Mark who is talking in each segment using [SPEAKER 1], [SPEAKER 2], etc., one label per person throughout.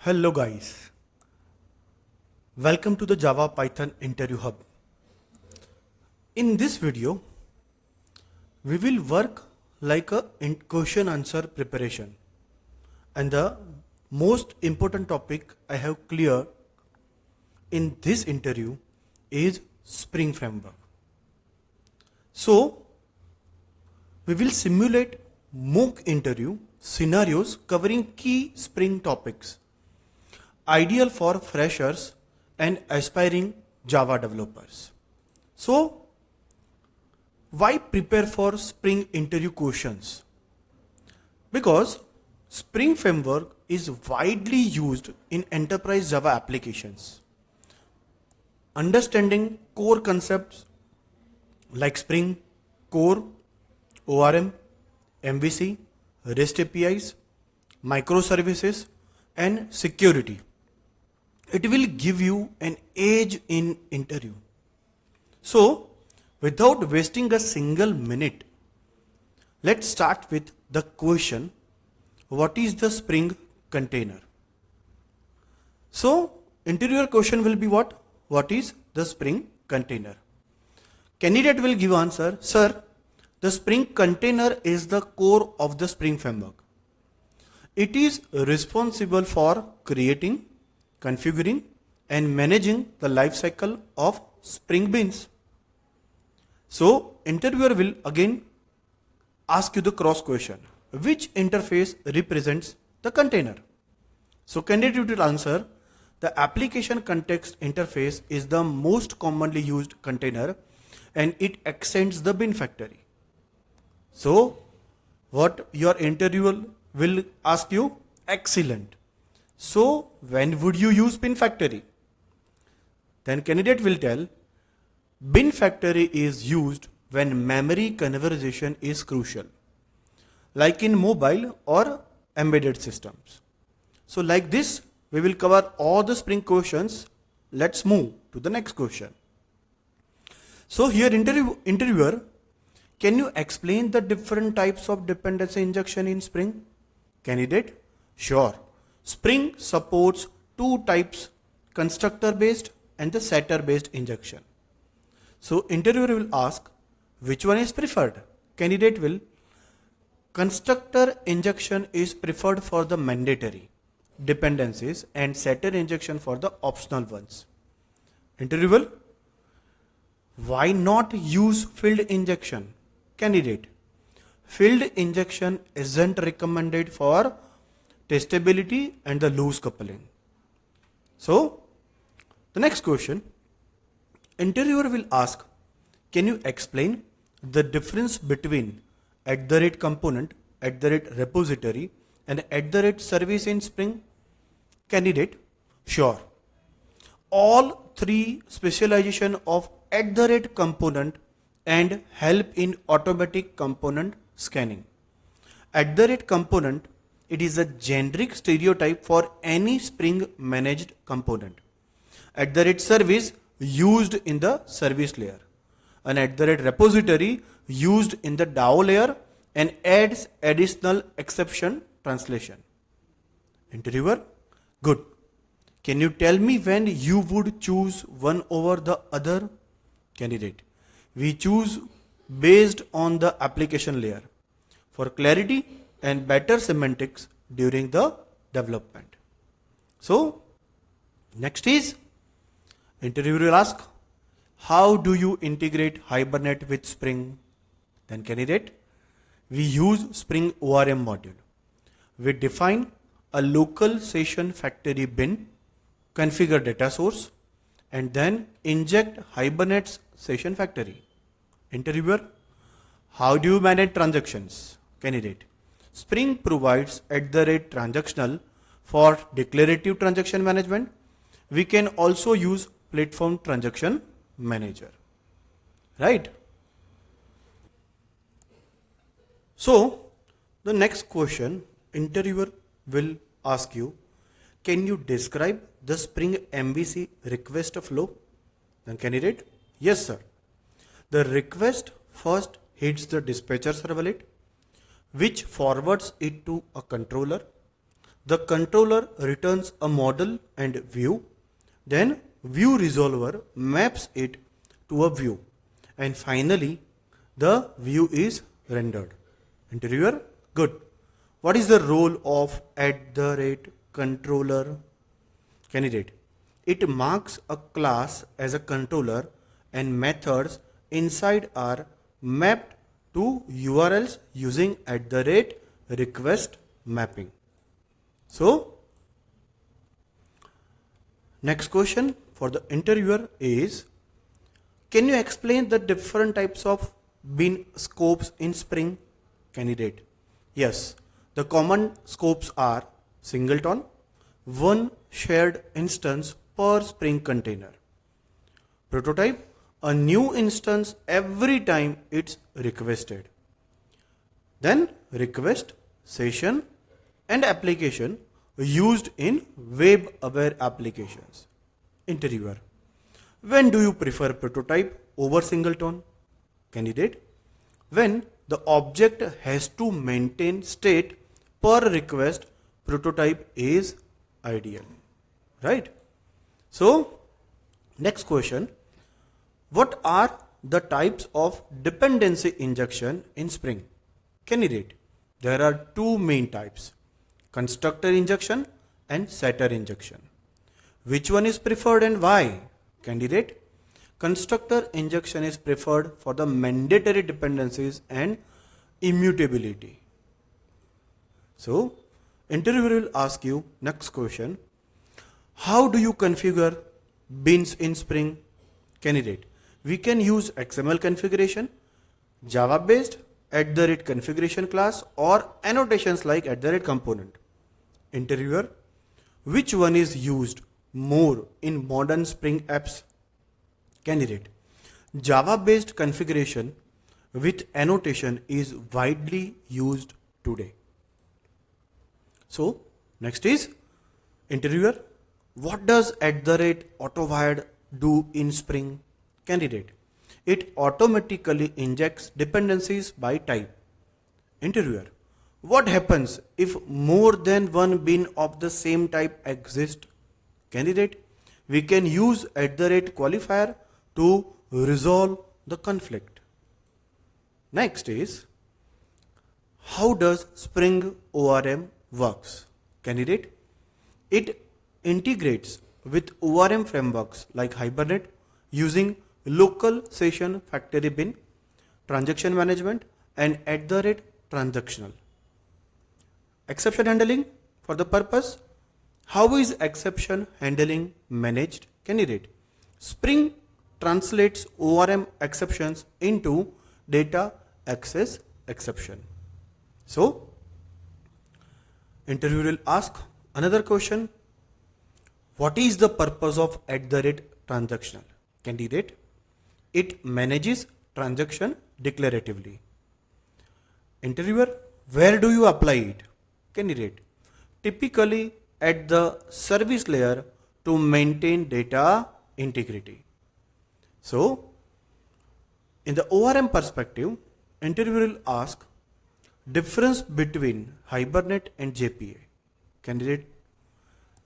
[SPEAKER 1] Hello guys, welcome to the Java Python Interview Hub. In this video, we will work like a question answer preparation, and the most important topic I have clear in this interview is Spring Framework. So, we will simulate mock interview scenarios covering key Spring topics, ideal for freshers and aspiring Java developers. So, why prepare for Spring interview questions? Because Spring Framework is widely used in enterprise Java applications. Understanding core concepts like Spring, Core, ORM, MVC, REST APIs, Microservices, and security. It will give you an edge in interview. So, without wasting a single minute, let's start with the question, what is the Spring container? So, interviewer question will be what? What is the Spring container? Candidate will give answer, sir, the Spring container is the core of the Spring framework. It is responsible for creating, configuring and managing the life cycle of Spring beans. So, interviewer will again ask you the cross question. Which interface represents the container? So, candidate will answer, the application context interface is the most commonly used container and it extends the bin factory. So, what your interviewer will ask you? Excellent. So, when would you use bin factory? Then candidate will tell, bin factory is used when memory conversation is crucial, like in mobile or embedded systems. So like this, we will cover all the Spring questions. Let's move to the next question. So here interviewer, can you explain the different types of dependency injection in Spring? Candidate, sure. Spring supports two types, constructor based and the setter based injection. So interviewer will ask, which one is preferred? Candidate will, constructor injection is preferred for the mandatory dependencies and setter injection for the optional ones. Interviewer, why not use field injection? Candidate, field injection isn't recommended for testability and the loose coupling. So, the next question, interviewer will ask, can you explain the difference between @component, @repository and @service in Spring? Candidate, sure. All three specialization of @component and help in automatic component scanning. @component, it is a generic stereotype for any Spring managed component. @service used in the service layer, and @repository used in the DAO layer and adds additional exception translation. Interviewer, good. Can you tell me when you would choose one over the other? Candidate, we choose based on the application layer for clarity and better semantics during the development. So, next is, interviewer will ask, how do you integrate Hibernate with Spring? Then candidate, we use Spring ORM module. We define a local session factory bin, configure data source, and then inject Hibernate's session factory. Interviewer, how do you manage transactions? Candidate, Spring provides @transactional for declarative transaction management. We can also use platform transaction manager. Right? So, the next question, interviewer will ask you, can you describe the Spring MVC request flow? Then candidate, yes sir. The request first hits the dispatcher servlet, which forwards it to a controller. the controller returns a model and view, then view resolver maps it to a view, and finally the view is rendered. Interviewer, good. What is the role of @controller? Candidate, it marks a class as a controller and methods inside are mapped to URLs using @request mapping. So, next question for the interviewer is, can you explain the different types of bin scopes in Spring? Candidate, yes, the common scopes are singleton, one shared instance per Spring container. Prototype, a new instance every time it's requested. Then request, session and application used in web aware applications. Interviewer, when do you prefer prototype over singleton? Candidate, when the object has to maintain state per request, prototype is ideal, right? So next question, what are the types of dependency injection in Spring? Candidate, there are two main types, constructor injection and setter injection. Which one is preferred and why? Candidate, constructor injection is preferred for the mandatory dependencies and immutability. So, interviewer will ask you next question, how do you configure bins in Spring? Candidate, we can use XML configuration, Java based @configuration class or annotations like @component. Interviewer, which one is used more in modern Spring apps? Candidate, Java based configuration with annotation is widely used today. So next is interviewer, what does @autowired do in Spring? Candidate, it automatically injects dependencies by type. Interviewer, what happens if more than one bin of the same type exists? Candidate, we can use @qualifier to resolve the conflict. Next is, how does Spring ORM works? Candidate, it integrates with ORM frameworks like Hibernate using local session factory bin, transaction management and @transactional. Exception handling for the purpose. How is exception handling managed? Candidate, Spring translates ORM exceptions into data access exception. So, interviewer will ask another question, what is the purpose of @transactional? Candidate, it manages transaction declaratively. Interviewer, where do you apply it? Candidate, typically at the service layer to maintain data integrity. So, in the ORM perspective, interviewer will ask difference between Hibernate and JPA. Candidate,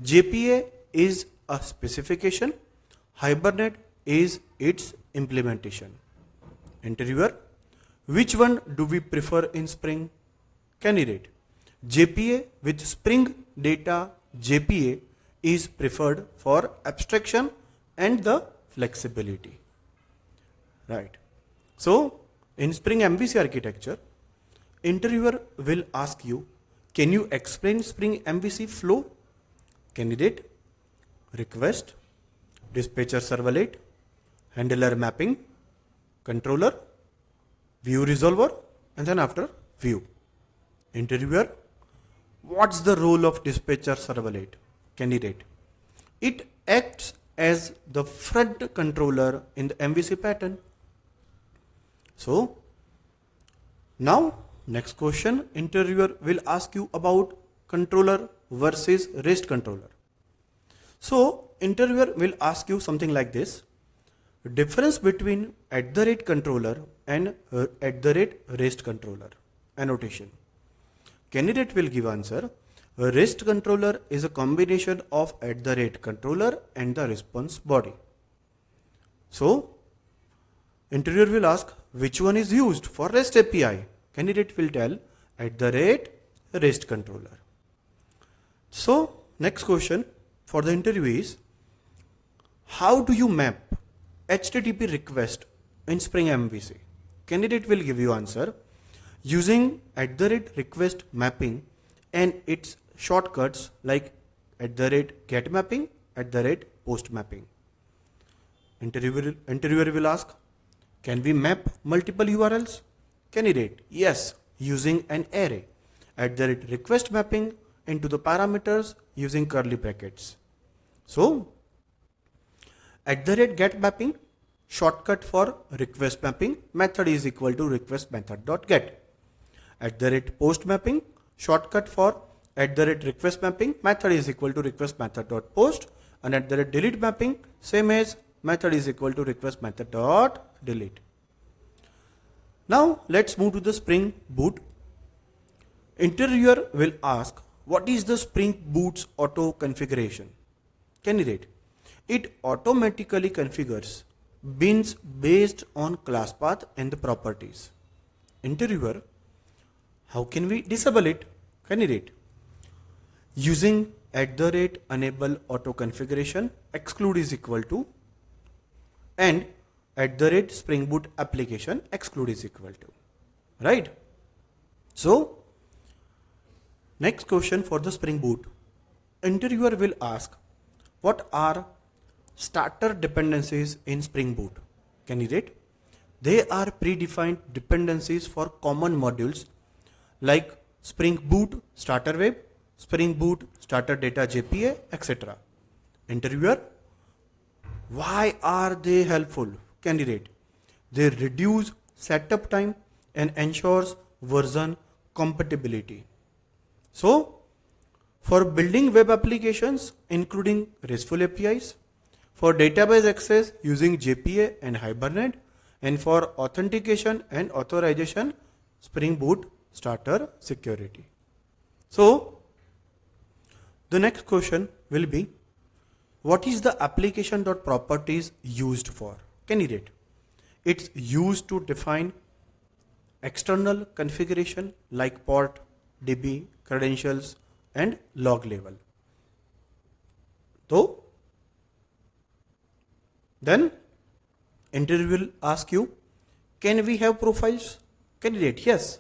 [SPEAKER 1] JPA is a specification, Hibernate is its implementation. Interviewer, which one do we prefer in Spring? Candidate, JPA with Spring Data JPA is preferred for abstraction and the flexibility. Right. So, in Spring MVC architecture, interviewer will ask you, can you explain Spring MVC flow? Candidate, request, dispatcher servlet, handler mapping, controller, view resolver, and then after view. Interviewer, what's the role of dispatcher servlet? Candidate, it acts as the front controller in the MVC pattern. So, now next question, interviewer will ask you about controller versus REST controller. So, interviewer will ask you something like this, difference between @controller and @REST controller annotation. Candidate will give answer, A REST controller is a combination of @controller and the response body. So, interviewer will ask which one is used for REST API. Candidate will tell @REST controller. So, next question for the interview is, how do you map HTTP request in Spring MVC? Candidate will give you answer using @request mapping and its shortcuts like @get mapping, @post mapping. Interviewer will ask, can we map multiple URLs? Candidate, yes, using an array. @request mapping into the parameters using curly brackets. So, @get mapping, shortcut for request mapping, method is equal to request method.get. @post mapping, shortcut for @request mapping, method is equal to request method.post, and @delete mapping, same as method is equal to request method.delete. Now let's move to the Spring Boot. Interviewer will ask, what is the Spring Boot's auto configuration? Candidate, it automatically configures bins based on class path and the properties. Interviewer, how can we disable it? Candidate, using @enable auto configuration, exclude is equal to, and @spring boot application, exclude is equal to, right? So, next question for the Spring Boot. Interviewer will ask, what are starter dependencies in Spring Boot? Candidate, they are predefined dependencies for common modules like Spring Boot Starter Web, Spring Boot Starter Data JPA, etc. Interviewer, why are they helpful? Candidate, they reduce setup time and ensures version compatibility. So, for building web applications including RESTful APIs, for database access using JPA and Hibernate, and for authentication and authorization, Spring Boot Starter Security. So, the next question will be, what is the application.properties used for? Candidate, it's used to define external configuration like port, DB, credentials, and log level. So, then interviewer will ask you, can we have profiles? Candidate, yes.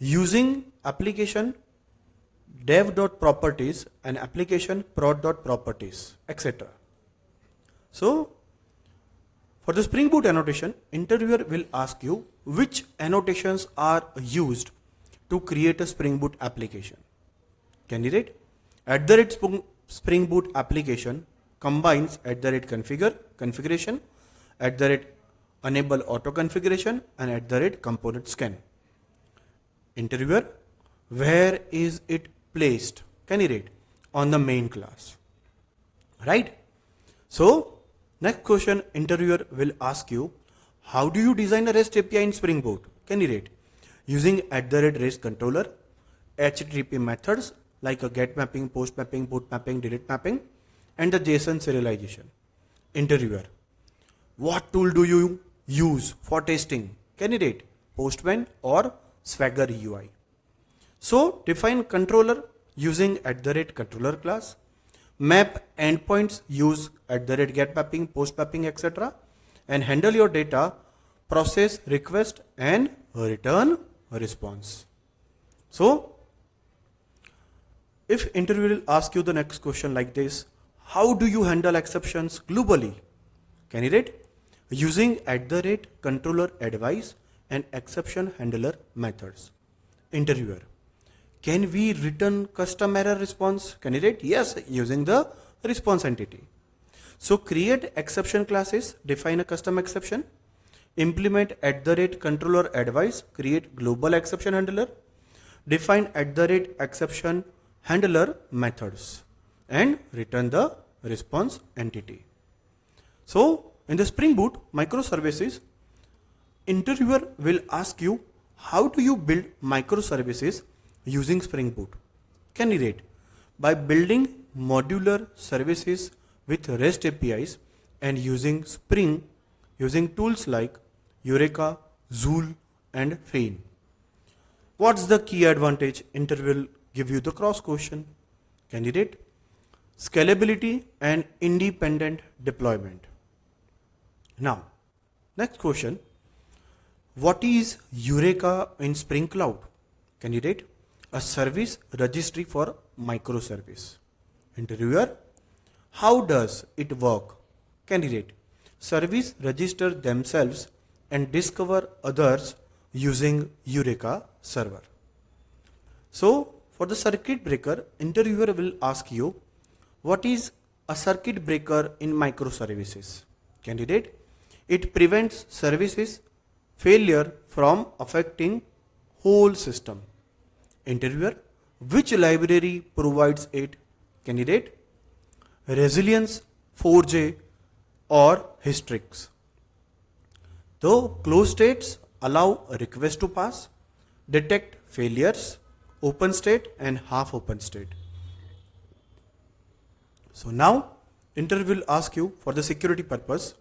[SPEAKER 1] Using application dev.properties and application prod.properties, etc. So, for the Spring Boot annotation, interviewer will ask you which annotations are used to create a Spring Boot application. Candidate, @Spring Boot application combines @configuration, @enable auto configuration, and @component scan. Interviewer, where is it placed? Candidate, on the main class, right? So, next question, interviewer will ask you, how do you design a REST API in Spring Boot? Candidate, using @REST controller, HTTP methods like a get mapping, post mapping, boot mapping, delete mapping, and the JSON serialization. Interviewer, what tool do you use for testing? Candidate, Postman or Swagger UI. So, define controller using @controller class, map endpoints, use @get mapping, post mapping, etc., and handle your data, process request, and return a response. So, if interviewer will ask you the next question like this, how do you handle exceptions globally? Candidate, using @controller advice and exception handler methods. Interviewer, can we return custom error response? Candidate, yes, using the response entity. So, create exception classes, define a custom exception, implement @controller advice, create global exception handler, define @exception handler methods, and return the response entity. So, in the Spring Boot microservices, interviewer will ask you, how do you build microservices using Spring Boot? Candidate, By building modular services with REST APIs and using Spring, using tools like Eureka, Zool and Fein. What's the key advantage? Interview will give you the cross question. Candidate, scalability and independent deployment. Now, next question. What is Eureka in Spring Cloud? Candidate, a service registry for microservice. Interviewer, how does it work? Candidate, service register themselves and discover others using Eureka server. So, for the circuit breaker, interviewer will ask you, what is a circuit breaker in microservices? Candidate, it prevents services failure from affecting whole system. Interviewer, which library provides it? Candidate, Resilience 4J or Hystrix. Though closed states allow a request to pass, detect failures, open state and half open state. So now interview will ask you for the security purpose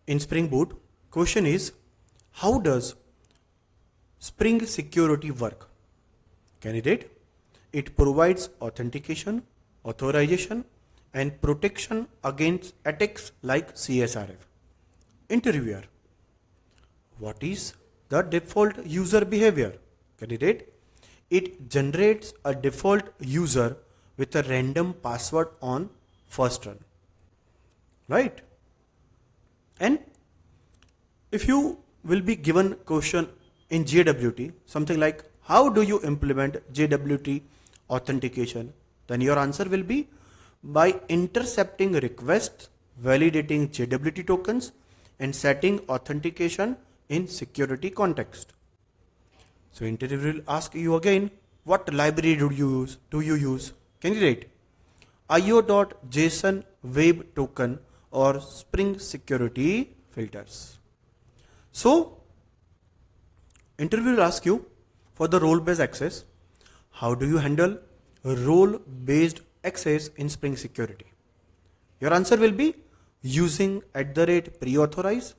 [SPEAKER 1] in Spring Boot. Question is, how does Spring security work? Candidate, it provides authentication, authorization and protection against attacks like CSRF. Interviewer, what is the default user behavior? Candidate, it generates a default user with a random password on first run. Right? And if you will be given question in JWT, something like, how do you implement JWT authentication? Then your answer will be by intercepting requests, validating JWT tokens and setting authentication in security context. So interviewer will ask you again, what library do you use? Candidate, io.json web token or Spring security filters. So interviewer will ask you for the role-based access, how do you handle role-based access in Spring security? Your answer will be using @pre-authorize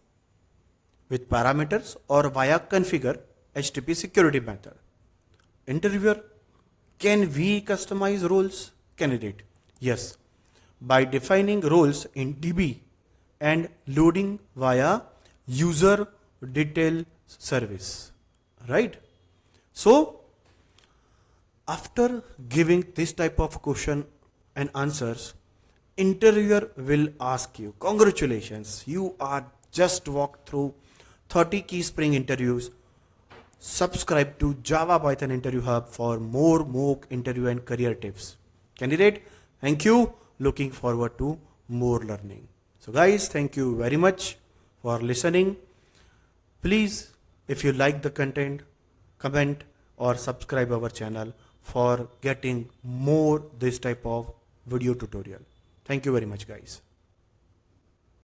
[SPEAKER 1] with parameters or via configure HTTP security method. Interviewer, can we customize roles? Candidate, yes, by defining roles in DB and loading via user detail service. Right? So, after giving this type of question and answers, interviewer will ask you, congratulations, you are just walked through 30 key Spring interviews. Subscribe to Java Python Interview Hub for more mock interview and career tips. Candidate, thank you. Looking forward to more learning. So guys, thank you very much for listening. Please, if you like the content, comment or subscribe our channel for getting more this type of video tutorial. Thank you very much guys.